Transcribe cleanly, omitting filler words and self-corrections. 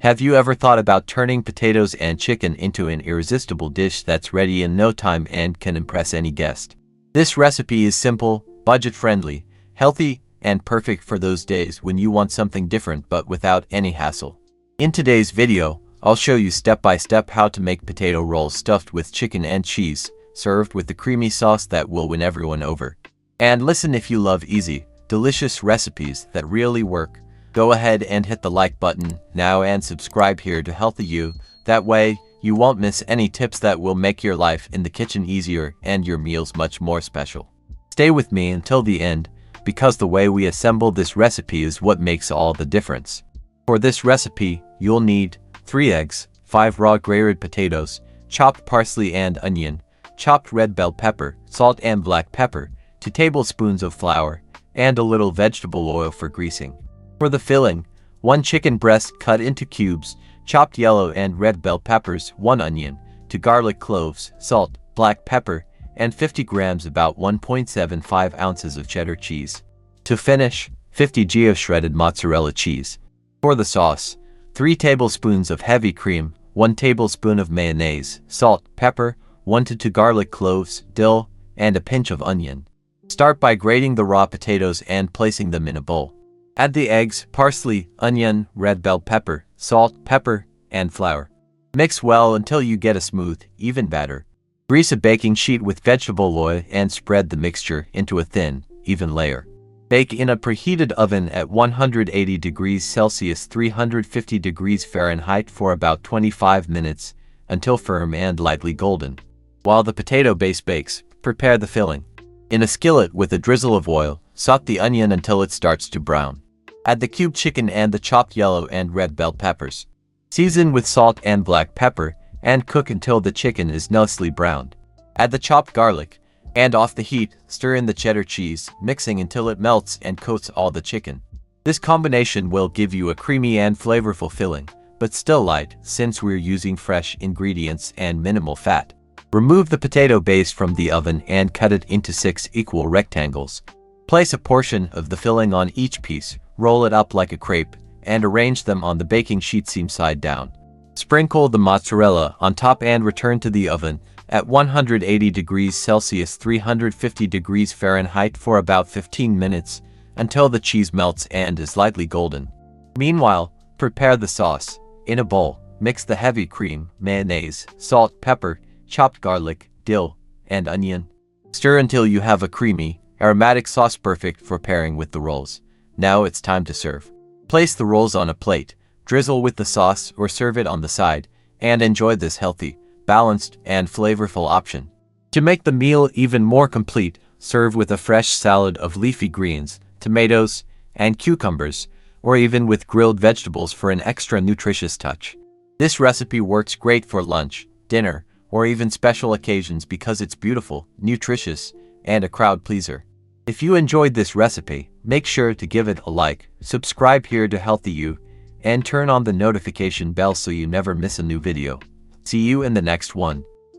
Have you ever thought about turning potatoes and chicken into an irresistible dish that's ready in no time and can impress any guest? This recipe is simple, budget-friendly, healthy, and perfect for those days when you want something different but without any hassle. In today's video, I'll show you step-by-step how to make potato rolls stuffed with chicken and cheese, served with the creamy sauce that will win everyone over. And listen, if you love easy, delicious recipes that really work, go ahead and hit the like button now and subscribe here to help you. That way, you won't miss any tips that will make your life in the kitchen easier and your meals much more special. Stay with me until the end, because the way we assemble this recipe is what makes all the difference. For this recipe, you'll need 3 eggs, 5 raw grated potatoes, chopped parsley and onion, chopped red bell pepper, salt and black pepper, 2 tablespoons of flour, and a little vegetable oil for greasing. For the filling, 1 chicken breast cut into cubes, chopped yellow and red bell peppers, 1 onion, 2 garlic cloves, salt, black pepper, and 50 grams about 1.75 ounces of cheddar cheese. To finish, 50 g of shredded mozzarella cheese. For the sauce, 3 tablespoons of heavy cream, 1 tablespoon of mayonnaise, salt, pepper, 1 to 2 garlic cloves, dill, and a pinch of onion. Start by grating the raw potatoes and placing them in a bowl. Add the eggs, parsley, onion, red bell pepper, salt, pepper, and flour. Mix well until you get a smooth, even batter. Grease a baking sheet with vegetable oil and spread the mixture into a thin, even layer. Bake in a preheated oven at 180 degrees Celsius 350 degrees Fahrenheit for about 25 minutes until firm and lightly golden. While the potato base bakes, prepare the filling. In a skillet with a drizzle of oil, saute the onion until it starts to brown. Add the cubed chicken and the chopped yellow and red bell peppers. Season with salt and black pepper and cook until the chicken is nicely browned. Add the chopped garlic, and off the heat, stir in the cheddar cheese, mixing until it melts and coats all the chicken. This combination will give you a creamy and flavorful filling, but still light since we're using fresh ingredients and minimal fat. Remove the potato base from the oven and cut it into 6 equal rectangles. Place a portion of the filling on each piece, roll it up like a crepe, and arrange them on the baking sheet seam side down. Sprinkle the mozzarella on top and return to the oven at 180 degrees Celsius 350 degrees Fahrenheit for about 15 minutes until the cheese melts and is lightly golden. Meanwhile, prepare the sauce. In a bowl, mix the heavy cream, mayonnaise, salt, pepper, chopped garlic, dill, and onion. Stir until you have a creamy, aromatic sauce perfect for pairing with the rolls. Now it's time to serve. Place the rolls on a plate, drizzle with the sauce or serve it on the side, and enjoy this healthy, balanced, and flavorful option. To make the meal even more complete, serve with a fresh salad of leafy greens, tomatoes, and cucumbers, or even with grilled vegetables for an extra nutritious touch. This recipe works great for lunch, dinner, or even special occasions because it's beautiful, nutritious, and a crowd pleaser. If you enjoyed this recipe, make sure to give it a like, subscribe here to help you, and turn on the notification bell so you never miss a new video. See you in the next one.